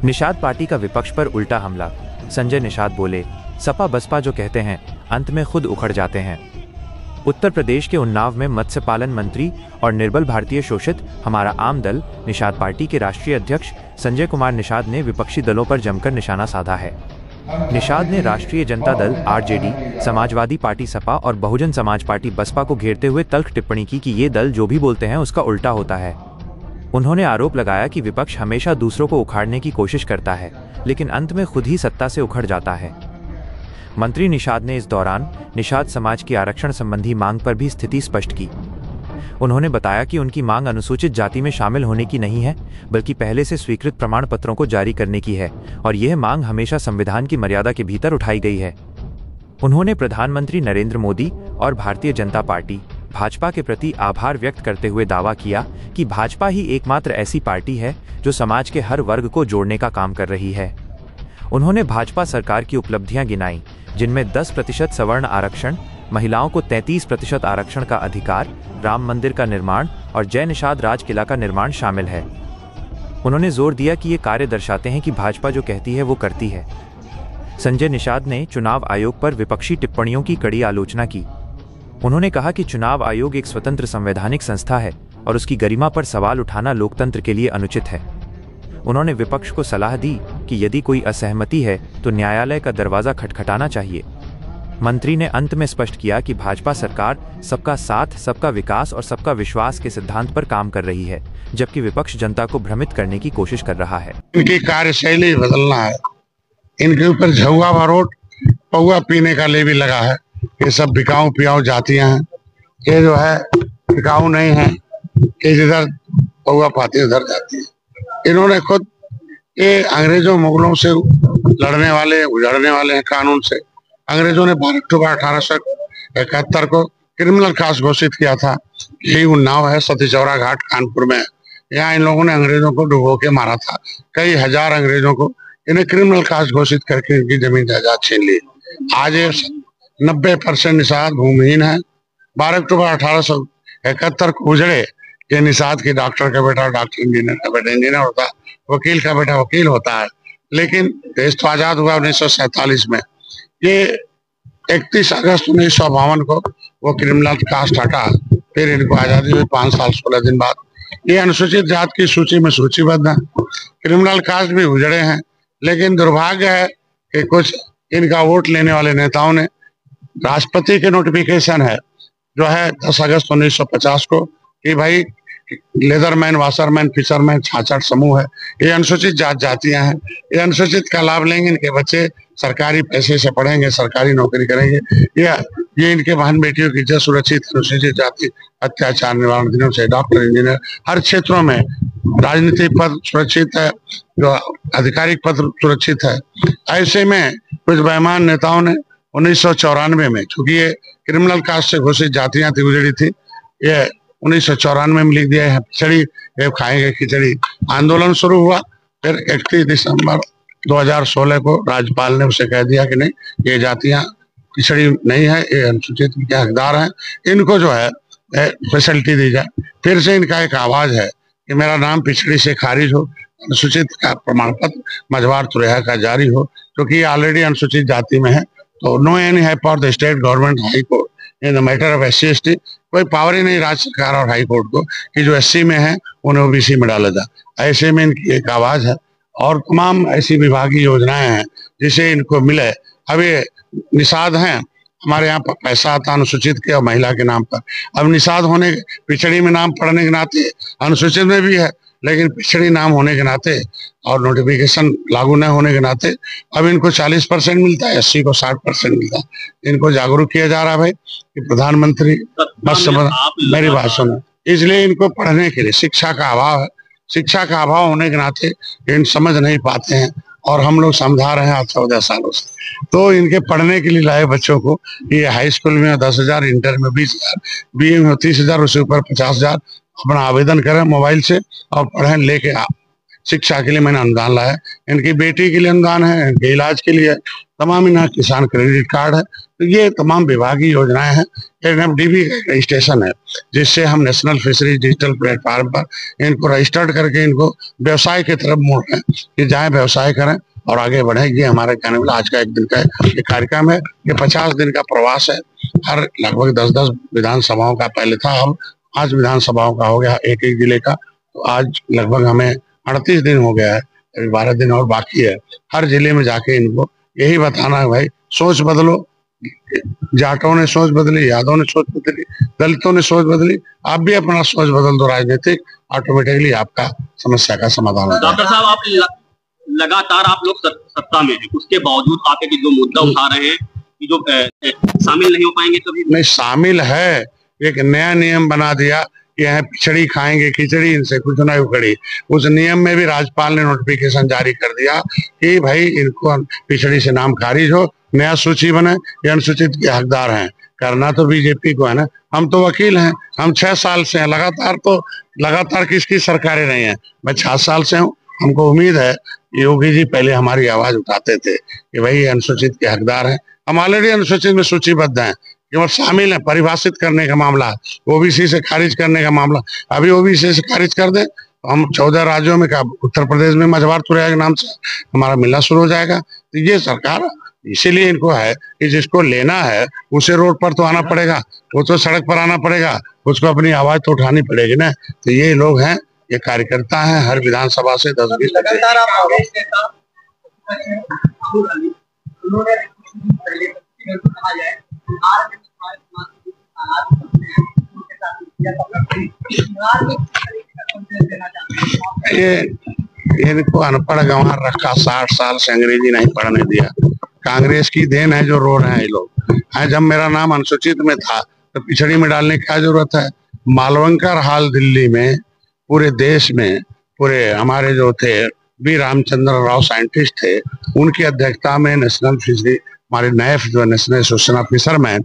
Nishad party का विपक्ष पर उल्टा हमला। संजय निषाद बोले, सपा बसपा जो कहते हैं अंत में खुद उखड़ जाते हैं। उत्तर प्रदेश के उन्नाव में मत्स्य पालन मंत्री और निर्बल भारतीय शोषित हमारा आम दल निषाद पार्टी के राष्ट्रीय अध्यक्ष संजय कुमार निषाद ने विपक्षी दलों पर जमकर निशाना साधा है। निषाद ने राष्ट्रीय जनता दल आरजेडी, समाजवादी पार्टी सपा और बहुजन समाज पार्टी बसपा को घेरते हुए तल्ख टिप्पणी की कि ये दल जो भी बोलते हैं उसका उल्टा होता है। उन्होंने आरोप लगाया कि विपक्ष हमेशा दूसरों को उखाड़ने की कोशिश करता है, लेकिन अंत में खुद ही सत्ता से उखड़ जाता है। मंत्री निषाद ने इस दौरान निषाद समाज की आरक्षण संबंधी मांग पर भी स्थिति स्पष्ट की। उन्होंने बताया कि उनकी मांग अनुसूचित जाति में शामिल होने की नहीं है, बल्कि पहले से स्वीकृत प्रमाण पत्रों को जारी करने की है और यह मांग हमेशा संविधान की मर्यादा के भीतर उठाई गई है। उन्होंने प्रधानमंत्री नरेंद्र मोदी और भारतीय जनता पार्टी भाजपा के प्रति आभार व्यक्त करते हुए दावा किया कि भाजपा ही एकमात्र ऐसी पार्टी है जो समाज के हर वर्ग को जोड़ने का काम कर रही है। उन्होंने भाजपा सरकार की उपलब्धियां गिनाई, जिनमें 10% सवर्ण आरक्षण, महिलाओं को 33% आरक्षण का अधिकार, राम मंदिर का निर्माण और जय निषाद राज किला का निर्माण शामिल है। उन्होंने जोर दिया कि ये कार्य दर्शाते हैं कि भाजपा जो कहती है वो करती है। संजय निषाद ने चुनाव आयोग पर विपक्षी टिप्पणियों की कड़ी आलोचना की। उन्होंने कहा कि चुनाव आयोग एक स्वतंत्र संवैधानिक संस्था है और उसकी गरिमा पर सवाल उठाना लोकतंत्र के लिए अनुचित है। उन्होंने विपक्ष को सलाह दी कि यदि कोई असहमति है तो न्यायालय का दरवाजा खटखटाना चाहिए। मंत्री ने अंत में स्पष्ट किया कि भाजपा सरकार सबका साथ, सबका विकास और सबका विश्वास के सिद्धांत पर काम कर रही है, जबकि विपक्ष जनता को भ्रमित करने की कोशिश कर रहा है। इनकी कार्यशैली बदलना है। इनके ऊपर झुआ बारोट पौआ पीने का लेवी लगा है। ये सब बिकाऊ पियाऊ जातियां हैं। ये जो है बिकाऊ नहीं है, ये जिधर पौआ पाती है उधर जाती है। इन्होंने खुद ये अंग्रेजों मुगलों से लड़ने वाले उजड़ने वाले हैं कानून से। अंग्रेजों ने 12 अक्टूबर 1871 को क्रिमिनल कास्ट घोषित किया था। यही उन्नाव है, सती चौरा घाट कानपुर में। यहाँ इन लोगों ने अंग्रेजों को डुबो के मारा था। कई हजार अंग्रेजों को इन्हें क्रिमिनल कास्ट घोषित करके इनकी जमीन जायदाद छीन ली। आज 90% निषाद भूमिहीन है। 12 अक्टूबर 1871 को उजड़े। ये निषाद की डॉक्टर का बेटा डॉक्टर, इंजीनियर का बेटा इंजीनियर होता है, वकील का बेटा वकील होता है। लेकिन देश तो आजाद हुआ 1947 में। ये 31 अगस्त 1952 को वो क्रिमिनल कास्ट हटा, फिर इनको आजादी हुई 5 साल 16 दिन बाद। ये अनुसूचित जाति की सूची में सूचीबद्ध है। क्रिमिनल कास्ट भी उजड़े हैं, लेकिन दुर्भाग्य है कि कुछ इनका वोट लेने वाले नेताओं ने राष्ट्रपति के नोटिफिकेशन है जो है 10 अगस्त 1950 को कि भाई लेदरमैन, वाशरमैन, फिशरमैन, छाछठ समूह है, ये अनुसूचित जातियां हैं। ये अनुसूचित का लाभ लेंगे। इनके बच्चे सरकारी पैसे से पढ़ेंगे, सरकारी नौकरी करेंगे। ये इनके बहन बेटियों की इज्जत सुरक्षित। अनुसूचित जाति अत्याचार निवारण दिनों से डॉक्टर, इंजीनियर, हर क्षेत्रों में राजनीतिक पद सुरक्षित है, जो आधिकारिक पद सुरक्षित है। ऐसे में कुछ बेईमान नेताओं ने 1994 में, चूंकि ये क्रिमिनल कास्ट से घोषित जातियां थी, उजड़ी थी, ये 1994 में लिख दिया है पिछड़ी ये खाएंगे खिचड़ी। आंदोलन शुरू हुआ। फिर 31 दिसंबर 2016 को राज्यपाल ने उसे कह दिया कि नहीं, ये जातियां पिछड़ी नहीं है, ये अनुसूचित के हकदार हैं, इनको जो है फैसिलिटी दी जाए। फिर से इनका एक आवाज है कि मेरा नाम पिछड़ी से खारिज हो, अनुसूचित का प्रमाण पत्र मझवार तुरैया का जारी हो, क्योंकि ऑलरेडी अनुसूचित जाति में है। तो नो एनी है for the state government high court in the matter of SC/ST। कोई पावर ही नहीं राज्य सरकार और हाई कोर्ट को कि जो SC में है उन्हें OBC में डाला जाए। ऐसे में इनकी एक आवाज है और तमाम ऐसी विभागीय योजनाएं हैं जिसे इनको मिले। अब ये निषाद हैं, हमारे यहाँ पैसा आता अनुसूचित के और महिला के नाम पर। अब निषाद होने, पिछड़ी में नाम पढ़ने के नाते अनुसूचित में भी है, लेकिन पिछड़ी नाम होने के नाते और नोटिफिकेशन लागू न होने के नाते अब इनको 40% मिलता है, SC को 60% मिलता है। इनको जागरूक किया जा रहा है भाई कि प्रधानमंत्री बस मेरी बात सुनो। इसलिए इनको पढ़ने के लिए शिक्षा का अभाव है। शिक्षा का अभाव होने के नाते इन समझ नहीं पाते हैं और हम लोग समझा रहे हैं 14 सालों से। तो इनके पढ़ने के लिए लाए बच्चों को, ये हाई स्कूल में 10,000, इंटर में 20,000, BA में 30,000, उससे ऊपर 50,000। अपना आवेदन करें मोबाइल से और पढ़ें लेके शिक्षा के लिए मैंने अनुदान लाया, इनकी बेटी के लिए अनुदान है, इनके इलाज के लिए, तमाम इनका किसान क्रेडिट कार्ड है। तो ये तमाम विभागीय योजनाएं हैं। एनएफडीबी का रजिस्ट्रेशन है, जिससे हम नेशनल फिशरीज डिजिटल प्लेटफॉर्म पर इनको रजिस्टर्ड करके इनको व्यवसाय की तरफ मोड़ रहे हैं कि जाए व्यवसाय करें और आगे बढ़े। ये हमारे कहने वाला आज का एक दिन का ये कार्यक्रम है। ये 50 दिन का प्रवास है। हर लगभग 10-10 विधानसभाओं का पहले था, अब 5 विधानसभाओं का हो गया, एक एक जिले का। तो आज लगभग हमें 38 दिन हो गया है, 12 दिन और बाकी है। हर जिले में जाके इनको यही बताना है, भाई सोच बदलो। जाटों ने सोच बदली, यादवों ने सोच बदली, दलितों ने सोच बदली, आप भी अपना सोच बदल दो राजनीतिक, ऑटोमेटिकली आपका समस्या का समाधान होगा। डॉक्टर साहब, आप लगातार आप लोग सत्ता में हैं, उसके बावजूद आप एक जो मुद्दा उठा रहे हैं कि जो शामिल नहीं हो पाएंगे कभी? नहीं, शामिल है। एक नया नियम बना दिया कि यहाँ पिछड़ी खाएंगे खिचड़ी, इनसे कुछ नहीं उखड़ी। उस नियम में भी राज्यपाल ने नोटिफिकेशन जारी कर दिया कि भाई इनको पिछड़ी से नाम खारिज हो, नया सूची बने, ये अनुसूचित के हकदार हैं। करना तो बीजेपी को है ना, हम तो वकील हैं, हम 6 साल से हैं लगातार किसकी सरकारें नहीं है। मैं 6 साल से हूँ। हमको उम्मीद है योगी जी पहले हमारी आवाज उठाते थे कि भाई अनुसूचित के हकदार हैं। हम ऑलरेडी अनुसूचित में सूचीबद्ध हैं, केवल शामिल है। परिभाषित करने का मामला, ओबीसी से खारिज करने का मामला, अभी ओबीसी से खारिज कर दें तो हम 14 राज्यों में, उत्तर प्रदेश में मझवार तुरैया के नाम से हमारा मिलना शुरू हो जाएगा। तो ये सरकार इसीलिए इनको है कि जिसको लेना है उसे रोड पर तो आना पड़ेगा, वो तो सड़क पर आना पड़ेगा, उसको अपनी आवाज तो उठानी पड़ेगी ना। तो ये लोग हैं, ये कार्यकर्ता हैं, हर विधानसभा से 10-20 ये इनको अनपढ़ गंवार रखा, 60 साल से अंग्रेजी नहीं पढ़ने दिया। कांग्रेस की देन है जो रो रहे हैं ये लोग। जब मेरा नाम अनुसूचित में था तो पिछड़ी में डालने की क्या जरूरत है? मालवंकर हाल दिल्ली में, पूरे देश में, पूरे हमारे जो थे बी रामचंद्र राव साइंटिस्ट थे, उनकी अध्यक्षता में नेशनल फिशरी, हमारे नैफ जो नेशनल एसोसिएशन ऑफ फिशरमैन,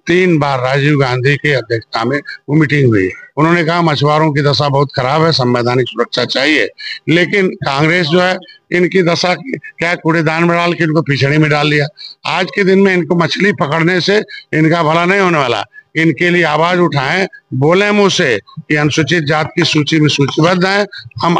3 बार राजीव गांधी की अध्यक्षता में वो मीटिंग हुई। उन्होंने कहा मछुआरों की दशा बहुत खराब है, संवैधानिक सुरक्षा चाहिए। लेकिन कांग्रेस जो है इनकी दशा क्या कूड़ेदान में डाल के इनको पिछड़ी में डाल दिया। आज के दिन में इनको मछली पकड़ने से इनका भला नहीं होने वाला। इनके लिए आवाज उठाएं, बोले मुंह से कि अनुसूचित जात की सूची में सूचीबद्ध है, हम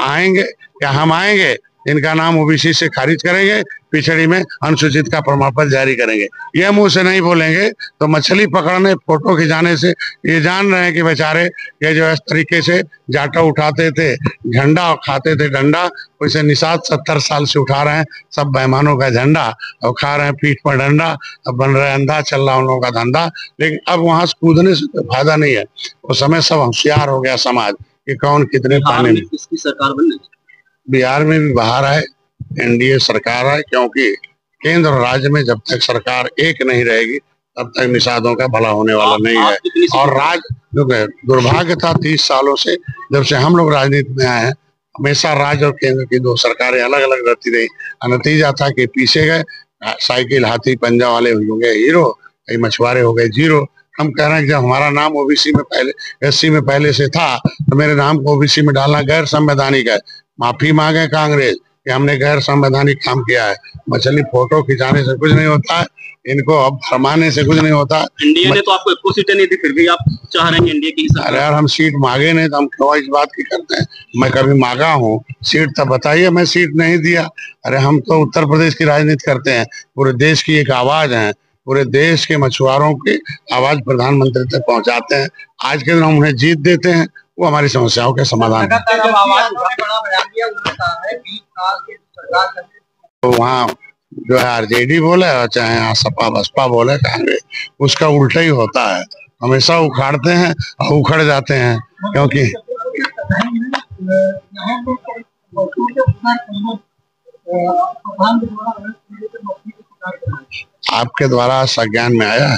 आएंगे, इनका नाम ओबीसी से खारिज करेंगे, पिछड़ी में अनुसूचित का प्रमाण पत्र जारी करेंगे। यह मुंह से नहीं बोलेंगे तो मछली पकड़ने, फोटो खिंचाने से ये जान रहे हैं कि बेचारे ये जो इस तरीके से जाटा उठाते थे झंडा और खाते थे डंडा, वैसे निषाद 70 साल से उठा रहे हैं सब बेईमानों का झंडा और खा रहे हैं पीठ पर डंडा। अब बन रहा है अंधा, चल रहा उन लोगों का धंधा। लेकिन अब वहां से कूदने से कोई फायदा नहीं है। उस समय सब होशियार हो गया समाज कि कौन कितने पानी में। किसकी सरकार बन रही है? बिहार में भी बाहर है, एनडीए सरकार है, क्योंकि केंद्र और राज्य में जब तक सरकार एक नहीं रहेगी तब तक निषादों का भला होने वाला नहीं है। और राज्य दुर्भाग्य था 30 सालों से जब से हम लोग राजनीति में आए हैं, हमेशा राज्य और केंद्र की 2 सरकारें अलग अलग रहती रही। नतीजा था कि पीछे गए, साइकिल हाथी पंजा वाले हो गए हीरो, मछुआरे हो गए जीरो। हम कह रहे हैं कि जब हमारा नाम ओबीसी में पहले, एससी में पहले से था, तो मेरे नाम को ओबीसी में डालना गैर संवैधानिक है। माफी मांगे कांग्रेस कि हमने गैर संवैधानिक काम किया है। मछली फोटो खिंचाने से कुछ नहीं होता है, इनको अब फरमाने से कुछ नहीं होता। एनडीए ने तो आपको एक सीटें नहीं दी, फिर भी आप चाह रहे हैं एनडीए की सरकार। अरे यार, हम सीट मांगे नहीं तो हम क्यों इस बात की करते हैं? मैं कभी मांगा हूँ सीट? तब बताइए, मैं सीट नहीं दिया। अरे हम तो उत्तर प्रदेश की राजनीति करते हैं, पूरे देश की एक आवाज है, पूरे देश के मछुआरों की आवाज प्रधानमंत्री तक पहुंचाते हैं। आज के दिन हम उन्हें जीत देते हैं, वो हमारी समस्याओं के समाधान। तो वहाँ जो है आरजेडी बोले और चाहे यहाँ सपा बसपा बोले कांग्रेस, उसका उल्टा ही होता है। हमेशा उखाड़ते हैं और उखड़ जाते हैं, क्योंकि आपके द्वारा संज्ञान में आया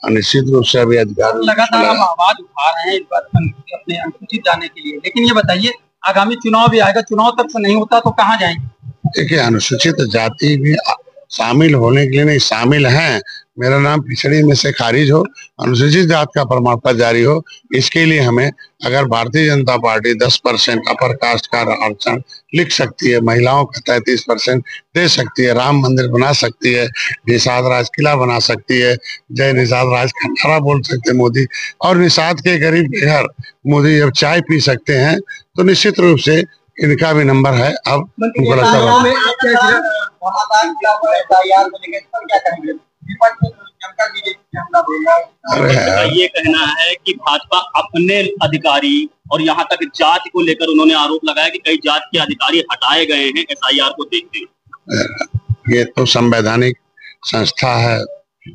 और निश्चित रूप से अभी अधिकार लगातार हम आवाज उठा रहे हैं इस बात पर अपने अनुसूचित जाने के लिए। लेकिन ये बताइए, आगामी चुनाव भी आएगा, चुनाव तक से नहीं होता तो कहाँ जाएंगे? देखिए, अनुसूचित जाति भी शामिल होने के लिए नहीं, शामिल हैं, मेरा नाम पिछड़ी में से खारिज हो, अनुसूचित जात का प्रमाण पत्र जारी हो। इसके लिए हमें अगर Bharatiya Janata party 10% upper caste का आरक्षण लिख सकती है, महिलाओं का 33% दे सकती है, राम मंदिर बना सकती है, निषाद राज किला बना सकती है, जय निषाद राज का नारा बोल सकते हैं मोदी, और निषाद के गरीब के घर मोदी जब चाय पी सकते हैं, तो निश्चित रूप से इनका भी नंबर है। अब उनको लगता ये कहना है कि भाजपा अपने अधिकारी और यहाँ तक जांच को लेकर उन्होंने आरोप लगाया कि कई जांच के अधिकारी हटाए गए हैं SIR को देखते हुए। ये तो संवैधानिक संस्था है,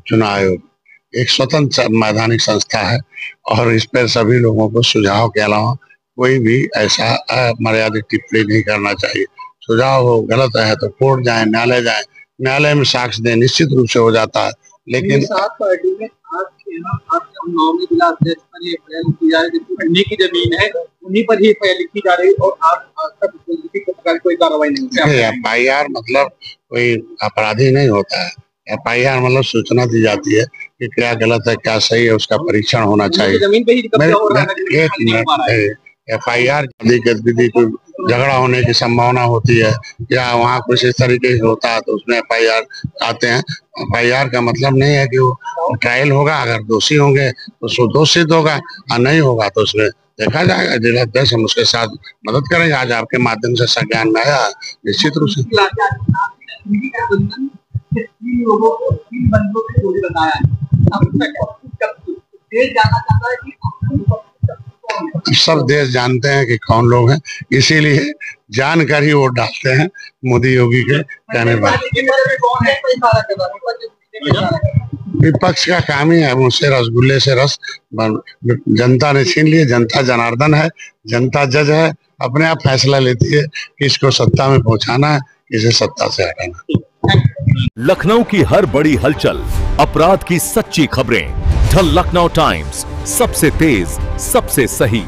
चुनाव आयोग एक स्वतंत्र संवैधानिक संस्था है, और इस पर सभी लोगों को सुझाव के अलावा कोई भी ऐसा मर्यादित टिप्पणी नहीं करना चाहिए। सुझाव हो गलत है तो कोर्ट जाए, न्यायालय जाए, न्यायालय में साक्ष्य दें, निश्चित रूप से हो जाता है। लेकिन सात पार्टी में की जमीन है, उन्हीं पर ही लिखी जा रही और कोई कार्रवाई नहीं। FIR मतलब कोई अपराधी नहीं होता है। FIR मतलब सूचना दी जाती है कि क्या गलत है क्या सही है, उसका परीक्षण होना चाहिए। जमीन पे ही FIR गतिविधि को झगड़ा होने की संभावना होती है या वहाँ कुछ इस तरीके से होता है तो उसमें FIR आते हैं। FIR का मतलब नहीं है कि वो ट्रायल होगा, अगर दोषी होंगे तो उसको दोष सिद्ध होगा, और नहीं होगा तो उसमें देखा जाएगा। जिला अध्यक्ष हम उसके साथ मदद करेंगे। आज आपके माध्यम से संज्ञान में आया, निश्चित रूप से सब देश जानते हैं कि कौन लोग हैं, इसीलिए जानकर ही वोट डालते हैं मोदी योगी के कहने पर। विपक्ष का काम ही है मुझसे रसगुल्ले से रस, जनता ने छीन लिए। जनता जनार्दन है, जनता जज है, अपने आप फैसला लेती है कि इसको सत्ता में पहुंचाना है, इसे सत्ता से हटाना। लखनऊ की हर बड़ी हलचल, अपराध की सच्ची खबरें, द लखनऊ टाइम्स, सबसे तेज, सबसे सही।